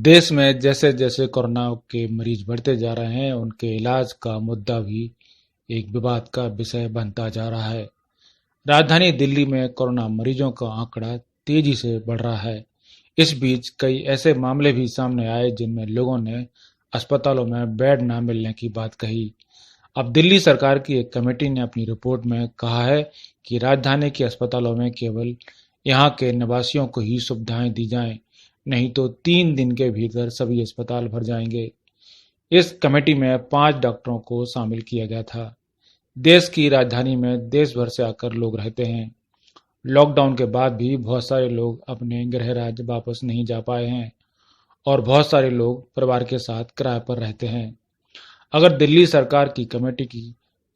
देश में जैसे जैसे कोरोना के मरीज बढ़ते जा रहे हैं, उनके इलाज का मुद्दा भी एक विवाद का विषय बनता जा रहा है। राजधानी दिल्ली में कोरोना मरीजों का आंकड़ा तेजी से बढ़ रहा है। इस बीच कई ऐसे मामले भी सामने आए जिनमें लोगों ने अस्पतालों में बेड न मिलने की बात कही। अब दिल्ली सरकार की एक कमेटी ने अपनी रिपोर्ट में कहा है कि राजधानी के अस्पतालों में केवल यहाँ के निवासियों को ही सुविधाएं दी जाएं, नहीं तो 3 दिन के भीतर सभी अस्पताल भर जाएंगे। इस कमेटी में 5 डॉक्टरों को शामिल किया गया था। देश की राजधानी में देश भर से आकर लोग रहते हैं। लॉकडाउन के बाद भी बहुत सारे लोग अपने गृह राज्य वापस नहीं जा पाए हैं और बहुत सारे लोग परिवार के साथ किराए पर रहते हैं। अगर दिल्ली सरकार की कमेटी की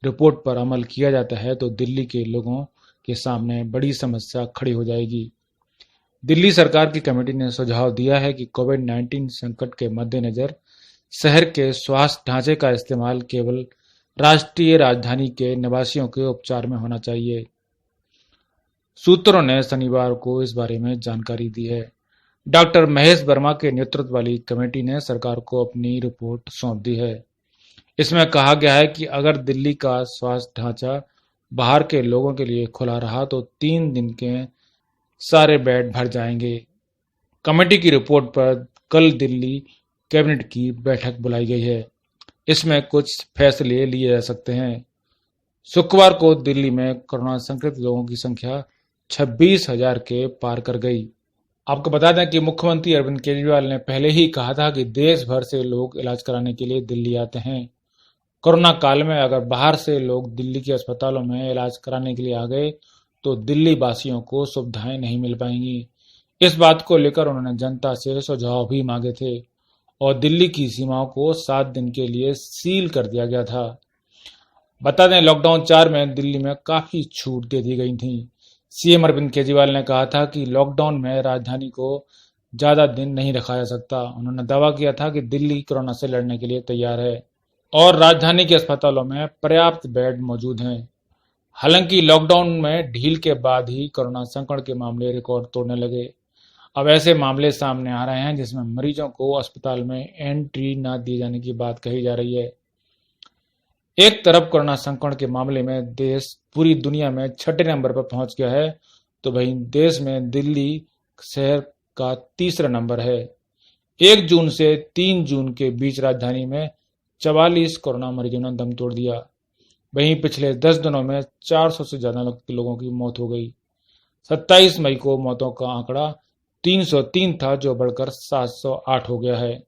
रिपोर्ट पर अमल किया जाता है तो दिल्ली के लोगों के सामने बड़ी समस्या खड़ी हो जाएगी। दिल्ली सरकार की कमेटी ने सुझाव दिया है कि कोविड-19 संकट के मद्देनजर शहर के स्वास्थ्य ढांचे का इस्तेमाल केवल राष्ट्रीय राजधानी के निवासियों के उपचार में होना चाहिए। सूत्रों ने शनिवार को इस बारे में जानकारी दी है। डॉक्टर महेश वर्मा के नेतृत्व वाली कमेटी ने सरकार को अपनी रिपोर्ट सौंप दी है। इसमें कहा गया है कि अगर दिल्ली का स्वास्थ्य ढांचा बाहर के लोगों के लिए खुला रहा तो 3 दिन के सारे बेड भर जाएंगे। कमेटी की रिपोर्ट पर कल दिल्ली कैबिनेट की बैठक बुलाई गई है। इसमें कुछ फैसले लिए जा सकते हैं। शुक्रवार को दिल्ली में कोरोना संक्रमित लोगों की संख्या 26,000 के पार कर गई। आपको बता दें कि मुख्यमंत्री अरविंद केजरीवाल ने पहले ही कहा था कि देश भर से लोग इलाज कराने के लिए दिल्ली आते हैं। कोरोना काल में अगर बाहर से लोग दिल्ली के अस्पतालों में इलाज कराने के लिए आ गए तो दिल्ली वासियों को सुविधाएं नहीं मिल पाएंगी। इस बात को लेकर उन्होंने जनता से सुझाव भी मांगे थे और दिल्ली की सीमाओं को 7 दिन के लिए सील कर दिया गया था। बता दें, लॉकडाउन 4 में दिल्ली में काफी छूट दे दी गई थी। सीएम अरविंद केजरीवाल ने कहा था कि लॉकडाउन में राजधानी को ज्यादा दिन नहीं रखा जा सकता। उन्होंने दावा किया था कि दिल्ली कोरोना से लड़ने के लिए तैयार है और राजधानी के अस्पतालों में पर्याप्त बेड मौजूद हैं। हालांकि लॉकडाउन में ढील के बाद ही कोरोना संकट के मामले रिकॉर्ड तोड़ने लगे। अब ऐसे मामले सामने आ रहे हैं जिसमें मरीजों को अस्पताल में एंट्री न दिए जाने की बात कही जा रही है। एक तरफ कोरोना संकट के मामले में देश पूरी दुनिया में 6ठे नंबर पर पहुंच गया है, तो वहीं देश में दिल्ली शहर का तीसरा नंबर है। 1 जून से 3 जून के बीच राजधानी में 44 कोरोना मरीजों ने दम तोड़ दिया। वहीं पिछले 10 दिनों में 400 से ज्यादा लोगों की मौत हो गई। 27 मई को मौतों का आंकड़ा 303 था, जो बढ़कर 708 हो गया है।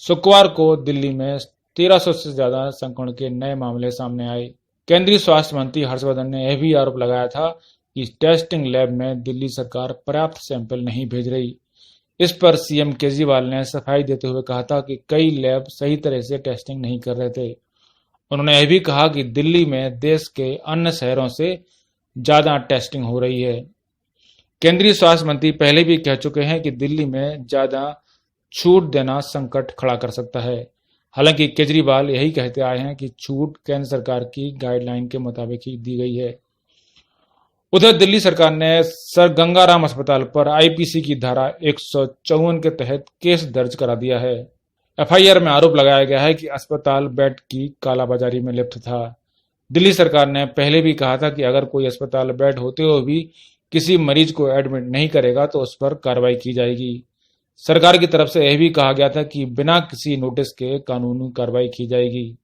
शुक्रवार को दिल्ली में 1300 से ज्यादा संक्रमण के नए मामले सामने आए। केंद्रीय स्वास्थ्य मंत्री हर्षवर्धन ने यह भी आरोप लगाया था कि टेस्टिंग लैब में दिल्ली सरकार पर्याप्त सैंपल नहीं भेज रही। इस पर सीएम केजरीवाल ने सफाई देते हुए कहा था कि कई लैब सही तरह से टेस्टिंग नहीं कर रहे थे। उन्होंने यह भी कहा कि दिल्ली में देश के अन्य शहरों से ज्यादा टेस्टिंग हो रही है। केंद्रीय स्वास्थ्य मंत्री पहले भी कह चुके हैं कि दिल्ली में ज्यादा छूट देना संकट खड़ा कर सकता है। हालांकि केजरीवाल यही कहते आए हैं कि छूट केंद्र सरकार की गाइडलाइन के मुताबिक ही दी गई है। उधर दिल्ली सरकार ने सर गंगाराम अस्पताल पर आईपीसी की धारा 154 के तहत केस दर्ज करा दिया है। एफआईआर में आरोप लगाया गया है कि अस्पताल बेड की कालाबाजारी में लिप्त था। दिल्ली सरकार ने पहले भी कहा था कि अगर कोई अस्पताल बेड होते हुए भी किसी मरीज को एडमिट नहीं करेगा तो उस पर कार्रवाई की जाएगी। सरकार की तरफ से यह भी कहा गया था कि बिना किसी नोटिस के कानूनी कार्रवाई की जाएगी।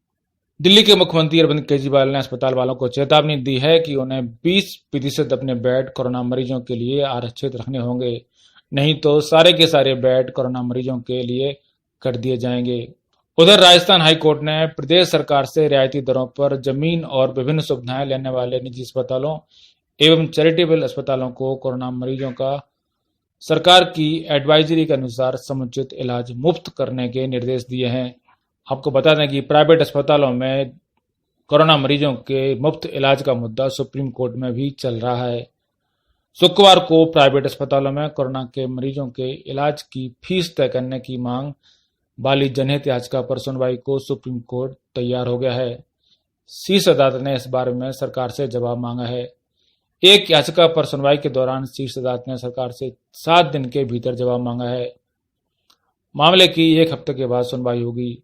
दिल्ली के मुख्यमंत्री अरविंद केजरीवाल ने अस्पताल वालों को चेतावनी दी है कि उन्हें 20% अपने बेड कोरोना मरीजों के लिए आरक्षित रखने होंगे, नहीं तो सारे के सारे बेड कोरोना मरीजों के लिए कर दिए जाएंगे। उधर राजस्थान हाईकोर्ट ने प्रदेश सरकार से रियायती दरों पर जमीन और विभिन्न सुविधाएं लेने वाले निजी अस्पतालों एवं चैरिटेबल अस्पतालों को कोरोना मरीजों का सरकार की एडवाइजरी के अनुसार समुचित इलाज मुफ्त करने के निर्देश दिए हैं। आपको बता दें कि प्राइवेट अस्पतालों में कोरोना मरीजों के मुफ्त इलाज का मुद्दा सुप्रीम कोर्ट में भी चल रहा है। शुक्रवार को प्राइवेट अस्पतालों में कोरोना के मरीजों के इलाज की फीस तय करने की मांग वाली जनहित याचिका पर सुनवाई को सुप्रीम कोर्ट तैयार हो गया है। शीर्ष अदालत ने इस बारे में सरकार से जवाब मांगा है। एक याचिका पर सुनवाई के दौरान शीर्ष अदालत ने सरकार से 7 दिन के भीतर जवाब मांगा है। मामले की एक हफ्ते के बाद सुनवाई होगी।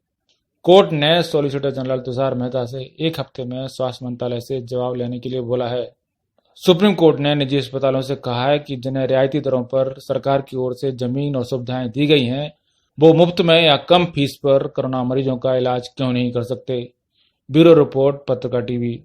कोर्ट ने सॉलिसिटर जनरल तुषार मेहता से एक हफ्ते में स्वास्थ्य मंत्रालय से जवाब लेने के लिए बोला है। सुप्रीम कोर्ट ने निजी अस्पतालों से कहा है कि जिन्हें रियायती दरों पर सरकार की ओर से जमीन और सुविधाएं दी गई हैं, वो मुफ्त में या कम फीस पर कोरोना मरीजों का इलाज क्यों नहीं कर सकते। ब्यूरो रिपोर्ट, पत्रकार टीवी।